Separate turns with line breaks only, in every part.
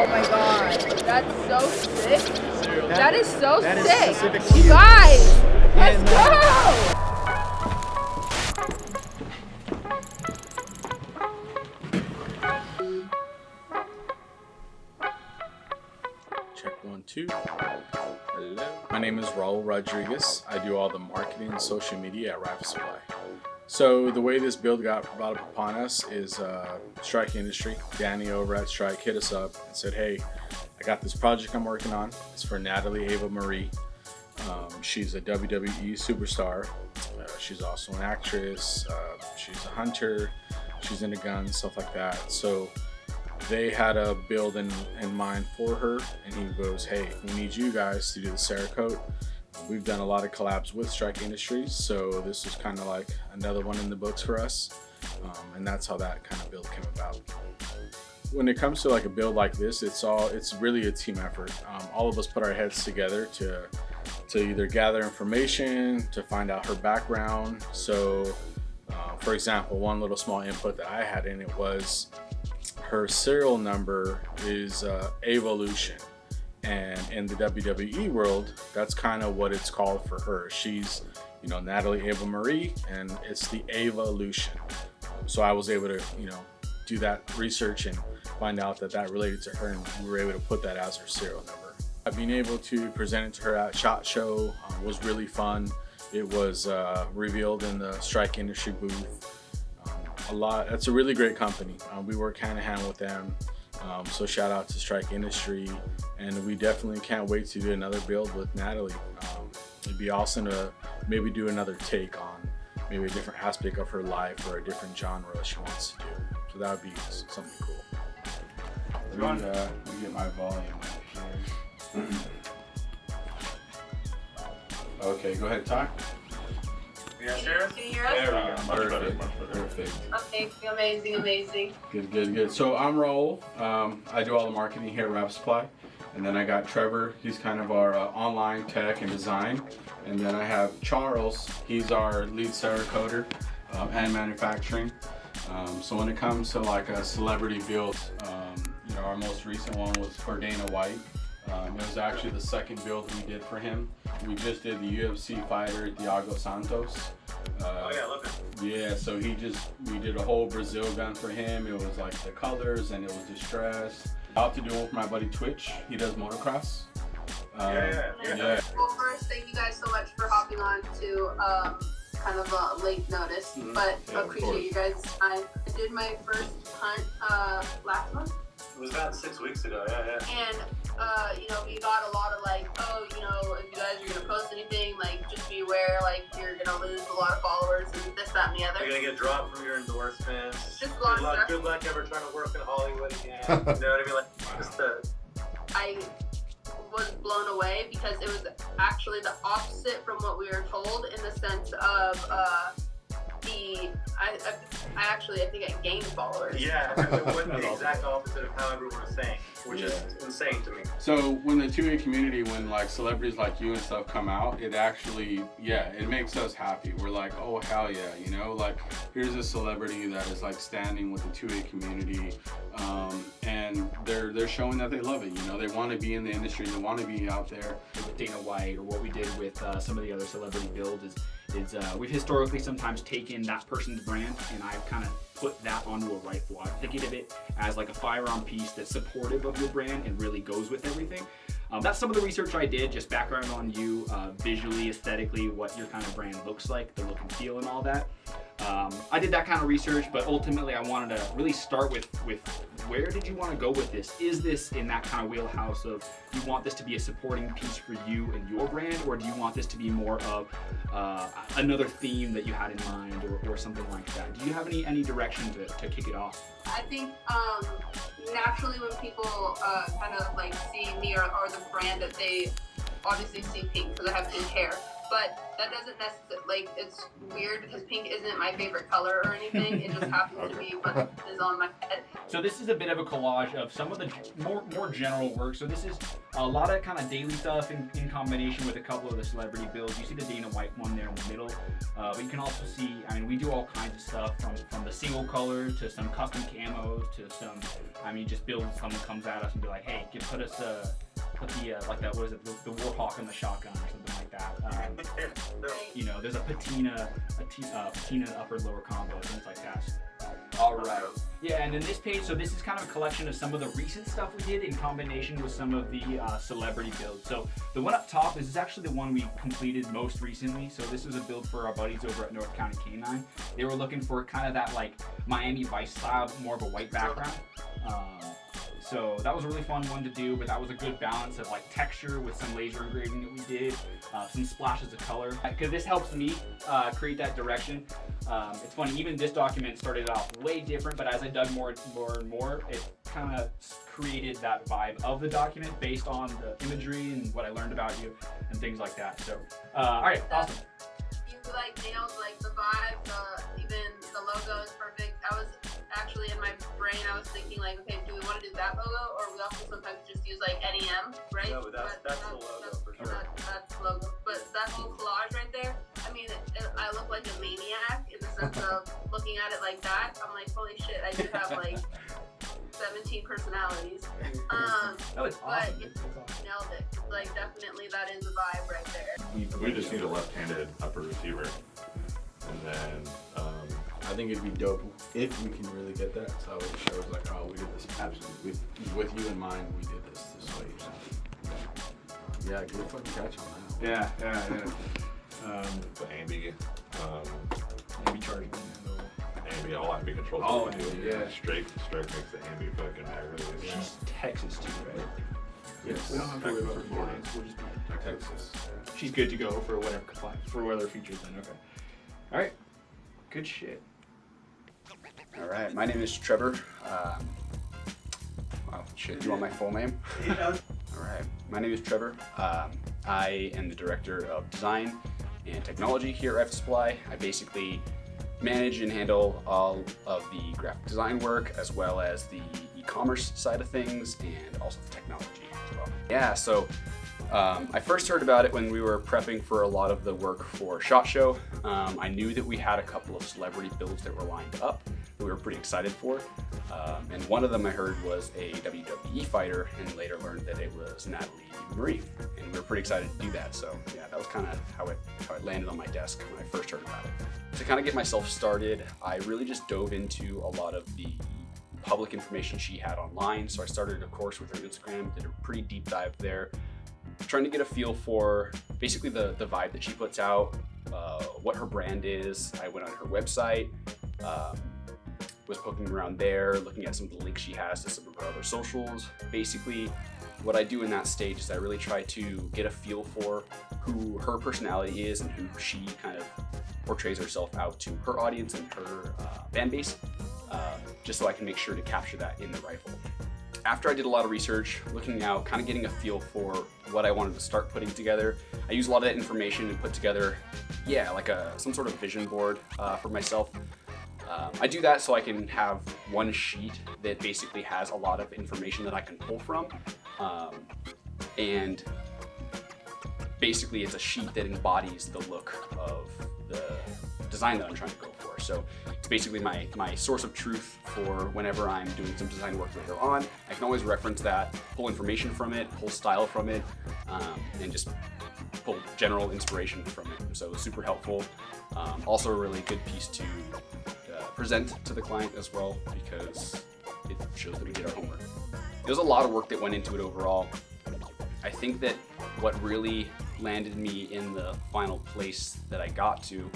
Oh my god, that's so sick. That is so sick.
specific to
You
you.
guys, let's go!
Check 1, 2. Hello. My name is Raul Rodriguez. I do all the marketing and social media at Rifle Supply. So the way this build got brought up upon us is Strike Industry. Danny over at Strike hit us up and said, hey, I got this project I'm working on. It's for Natalie Eva Marie. She's a WWE Superstar. She's also an actress. She's a hunter. She's into guns, stuff like that. So they had a build in mind for her, and he goes, hey, we need you guys to do the Cerakote. We've done a lot of collabs with Strike Industries, so this was kind of like another one in the books for us, and that's how that kind of build came about. When it comes to like a build like this, it's really a team effort. All of us put our heads together to either gather information, to find out her background. So for example, one little small input that I had in it was her serial number is Evolution, and in the WWE world, that's kind of what it's called for her. She's, you know, Natalie Eva Marie, and it's the Evolution. So I was able to, you know, do that research and find out that that related to her, and we were able to put that as her serial number. Being able to present it to her at SHOT Show was really fun. It was revealed in the Strike Industry booth. It's a really great company. We work hand in hand with them. So shout out to Strike Industry, and we definitely can't wait to do another build with Natalie. It'd be awesome to maybe do another take on maybe a different aspect of her life or a different genre she wants to do. So that would be something cool. Let me get my volume up here. Okay, go ahead, talk.
Yeah, sure.
Can you hear us?
There we go.
Perfect.
Much better.
Perfect.
Okay, amazing.
Good. So I'm Raul. I do all the marketing here at Rifle Supply. And then I got Trevor. He's kind of our online tech and design. And then I have Charles. He's our lead Cerakoter and manufacturing. So when it comes to like a celebrity build, you know, our most recent one was for Dana White. It was actually the second build we did for him. We just did the UFC fighter, Thiago Santos.
Oh yeah, love it.
Yeah, so we did a whole Brazil gun for him. It was like the colors and it was distressed. Out to do one for my buddy Twitch. He does motocross.
Yeah.
Well, first, thank you guys so much for hopping on to kind of a late notice, but
Yeah,
appreciate you guys' time. I did my first hunt last month.
It was about 6 weeks ago. Yeah.
And you know, we got a lot of like, oh, you know, if you guys are gonna post anything, like, just be aware, like, you're gonna lose a lot of followers and this, that, and the other.
You're gonna get dropped from your endorsements.
Just a lot of stuff.
Good luck ever trying to work in Hollywood again. You know what I mean? Like, just
I was blown away because it was actually the opposite from what we were told, in the sense of I think I gained followers.
yeah, it went the exact opposite of how everyone was saying, which is insane to me.
So when the 2A community, when like celebrities like you and stuff come out, it actually, it makes us happy. We're like, oh hell yeah, you know, like here's a celebrity that is like standing with the 2A community, and they're showing that they love it. You know, they want to be in the industry, they want to be out there.
With Dana White, or what we did with some of the other celebrity builds is we've historically sometimes taken that person's brand and I've kind of put that onto a rifle. I'm thinking of it as like a firearm piece that's supportive of your brand and really goes with everything. That's some of the research I did, just background on you, visually, aesthetically, what your kind of brand looks like, the look and feel and all that. I did that kind of research, but ultimately I wanted to really start with where did you want to go with this? Is this in that kind of wheelhouse of you want this to be a supporting piece for you and your brand, or do you want this to be more of another theme that you had in mind, or something like that? Do you have any direction to kick it off?
I think naturally when people kind of like see me or the brand, that they obviously see pink because I have pink hair. but that doesn't necessarily, like, it's weird because pink isn't my favorite color or anything. It just happens to be what is on my head.
So this is a bit of a collage of some of the more general work. So this is a lot of kind of daily stuff in combination with a couple of the celebrity builds. You see the Dana White one there in the middle, but you can also see, I mean, we do all kinds of stuff from the single color to some custom camos to some, I mean, just build someone comes at us and be like, hey, put us put the like that, what is it, the Warhawk on the shotgun or something like that. You know, there's a patina upper lower combo, things like that. All right. Yeah, and then this page, so this is kind of a collection of some of the recent stuff we did in combination with some of the celebrity builds. So the one up top is actually the one we completed most recently. So this was a build for our buddies over at North County Canine. They were looking for kind of that like Miami Vice style, but more of a white background. So that was a really fun one to do, but that was a good balance of like texture with some laser engraving that we did, some splashes of color. Because this helps me create that direction. It's funny, even this document started off way different, but as I dug more and more, it kind of created that vibe of the document based on the imagery and what I learned about you and things like that. So, all right, awesome.
You like nailed like the vibe, even the logo is perfect. I was actually in my brain, I was thinking like, okay, do we want to do that logo, or we also sometimes just use like NEM, right?
No, but that's the logo for sure.
That's the logo. But that whole collage right there, I mean, I look like a maniac in the sense of looking at it like that. I'm like, holy shit, I do have like 17 personalities.
That was awesome.
But nailed it. Like, definitely that is a vibe right there.
We just need a left-handed upper receiver, and then
I think it'd be dope if we can really get that. So it shows like, oh, we did this absolutely with you in mind. We did this way. So, yeah, good fucking catch on that.
Yeah.
the ambi,
Maybe charging.
ambi, all ambi controls.
Oh,
what we do.
yeah.
Strike makes the ambi fucking aggravating. Yeah.
She's Texas too, right?
Yes.
We don't have to worry about compliance. We'll just be
Texas.
She's good to go for whatever features then. Okay. All right. Good shit.
All right, my name is Trevor. Oh shit, do you want my full name? All right, my name is Trevor. I am the Director of Design and Technology here at Rifle Supply. I basically manage and handle all of the graphic design work as well as the e-commerce side of things and also the technology as well. Yeah, so I first heard about it when we were prepping for a lot of the work for SHOT Show. I knew that we had a couple of celebrity builds that were lined up that we were pretty excited for. And one of them I heard was a WWE fighter, and later learned that it was Natalie Eva Marie. And we were pretty excited to do that. So yeah, that was kind of how it landed on my desk when I first heard about it. To kind of get myself started, I really just dove into a lot of the public information she had online. So I started, of course, with her Instagram, did a pretty deep dive there, trying to get a feel for basically the vibe that she puts out, what her brand is. I went on her website, was poking around there, looking at some of the links she has to some of her other socials. Basically, what I do in that stage is I really try to get a feel for who her personality is and who she kind of portrays herself out to her audience and her fan base, just so I can make sure to capture that in the rifle. After I did a lot of research, looking out, kind of getting a feel for what I wanted to start putting together, I used a lot of that information and put together, yeah, like some sort of vision board for myself. I do that so I can have one sheet that basically has a lot of information that I can pull from, and basically it's a sheet that embodies the look of the design that I'm trying to go for. So it's basically my source of truth for whenever I'm doing some design work later on. I can always reference that, pull information from it, pull style from it, and just pull general inspiration from it. So super helpful. Also a really good piece to present to the client as well, because it shows that we did our homework. There's a lot of work that went into it overall. I think that what really landed me in the final place that I got to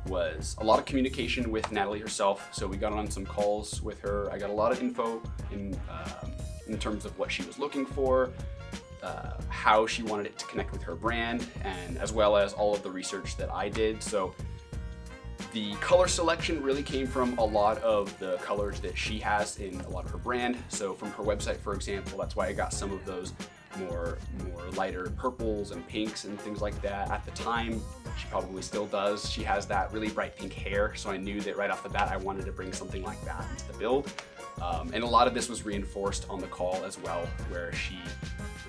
was a lot of communication with Natalie herself. So we got on some calls with her. I got a lot of info in terms of what she was looking for, how she wanted it to connect with her brand, and as well as all of the research that I did. So the color selection really came from a lot of the colors that she has in a lot of her brand. So from her website, for example, that's why I got some of those more lighter purples and pinks and things like that. At the time, she probably still does. She has that really bright pink hair, so I knew that right off the bat I wanted to bring something like that into the build. And a lot of this was reinforced on the call as well, where she,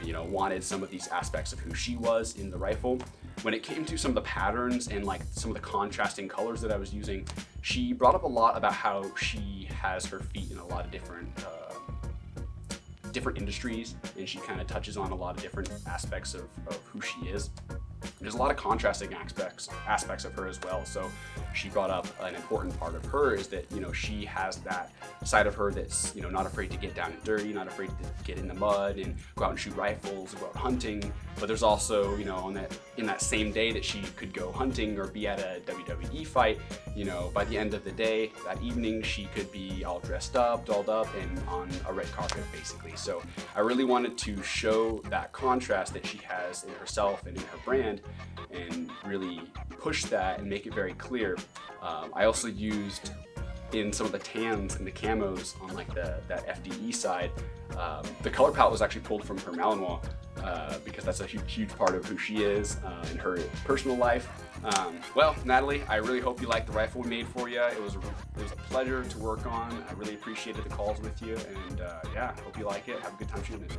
you know, wanted some of these aspects of who she was in the rifle. When it came to some of the patterns and like some of the contrasting colors that I was using, she brought up a lot about how she has her feet in a lot of different industries, and she kind of touches on a lot of different aspects of who she is. There's a lot of contrasting aspects of her as well. So she brought up an important part of her is that, you know, she has that side of her that's, you know, not afraid to get down and dirty, not afraid to get in the mud and go out and shoot rifles, go out hunting. But there's also, you know, in that same day that she could go hunting or be at a WWE fight, you know, by the end of the day, that evening, she could be all dressed up, dolled up, and on a red carpet, basically. So I really wanted to show that contrast that she has in herself and in her brand, and really push that and make it very clear. I also used in some of the tans and the camos on like that FDE side, the color palette was actually pulled from her Malinois, because that's a huge part of who she is in her personal life. Well, Natalie, I really hope you liked the rifle we made for you. It was a pleasure to work on. I really appreciated the calls with you, and yeah, hope you like it. Have a good time shooting it.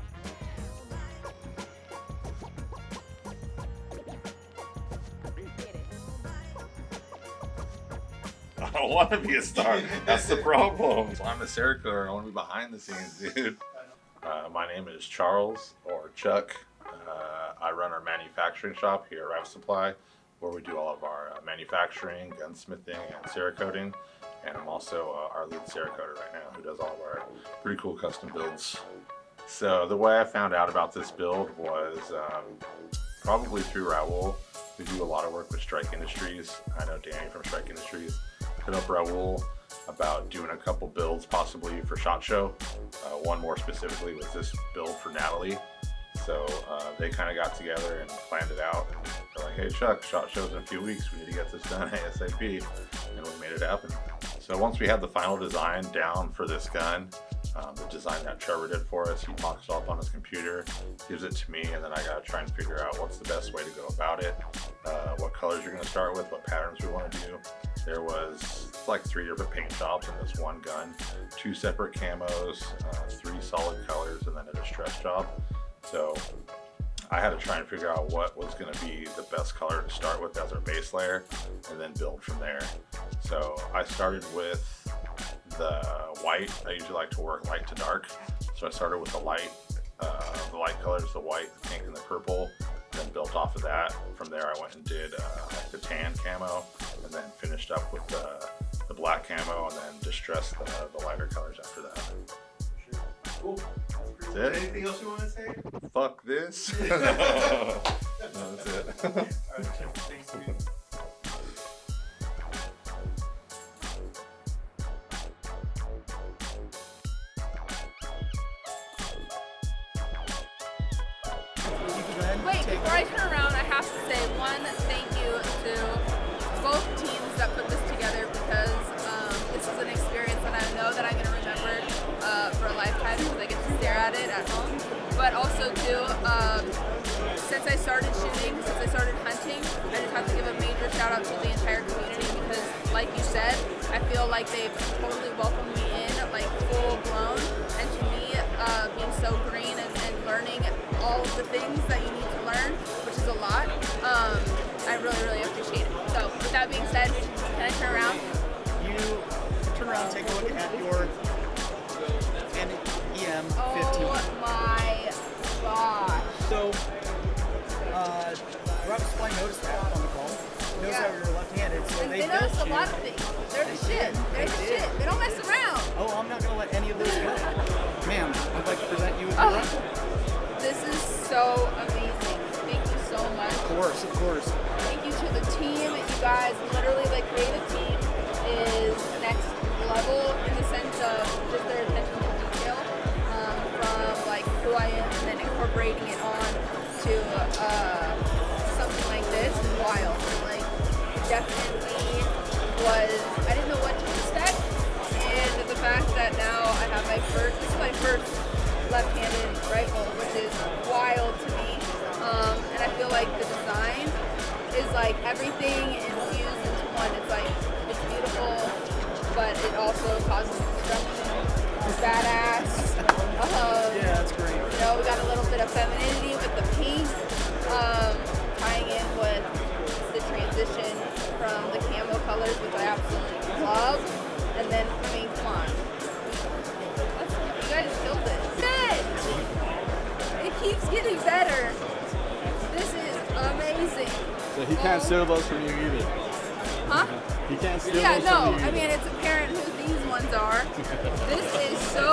I don't want to be a star. That's the problem. So I'm a Cerakoter. I want to be behind the scenes, dude. My name is Charles, or Chuck. I run our manufacturing shop here at Rifle Supply, where we do all of our manufacturing, gunsmithing, and Cerakoting. And I'm also our lead Cerakoter right now, who does all of our pretty cool custom builds. So the way I found out about this build was probably through Raul. We do a lot of work with Strike Industries. I know Danny from Strike Industries hit up Raul about doing a couple builds possibly for SHOT Show. One more specifically was this build for Natalie. So they kind of got together and planned it out. And they're like, hey Chuck, SHOT Show's in a few weeks. We need to get this done ASAP. And we made it happen. So once we had the final design down for this gun, the design that Trevor did for us, he mocks it up on his computer, gives it to me, and then I gotta try and figure out what's the best way to go about it, what colors you're gonna start with, what patterns we want to do. There was like 3 different paint jobs in this one gun, 2 separate camos, 3 solid colors, and then a distress job. So I had to try and figure out what was going to be the best color to start with as our base layer, and then build from there. So I started with the white. I usually like to work light to dark. So I started with the light colors, the white, the pink, and the purple, then built off of that. From there I went and did like the tan camo, and then finished up with the black camo, and then distressed the lighter colors after that.
Cool.
That's it.
Anything else you want to say?
Fuck this. No, that's it.
Alright, thanks, dude.
Wait, before I turn around, I have to say one thank you to both teams that put this together, because this is an experience that I know that I'm going to remember for a lifetime, because I get to stare at it at home. But also too, since I started shooting, since I started hunting, I just have to give a major shout out to the entire community, because like you said, I feel like they've totally welcomed me in, like full blown. And to me, being so green and learning all of the things that you need to learn, which is a lot, I really, really appreciate it. So with that being said, can I turn around?
You turn around, take a look at your EM15.
Oh my gosh.
So, Rifle Supply noticed that on the call. Knows that you're left-handed, so
And
they
they
built
notice a
you.
lot of things. They're the shit. They're the shit. They don't mess around.
Oh, I'm not going to let any of those go. Ma'am, I'd like to present you with your rifle.
This is so amazing. Thank you so much.
Of course, of course.
Thank you to the team. You guys, literally, the creative team is next level in the sense of just their attention to detail, from like who I am and then incorporating it on to something like this is wild. Like, definitely I didn't know what to expect, and the fact that now I have this is my first left-handed rifle, which is wild. badass.
Yeah, that's great.
You know, we got a little bit of femininity with the pink, tying in with the transition from the camo colors, which I absolutely love. And then, I mean, come on. You guys killed it. It keeps getting better. This is amazing.
So he can't steal those from you either.
Huh?
He can't steal
Yeah,
those
no.
from you
I
either.
mean, it's apparent who these ones are. This is so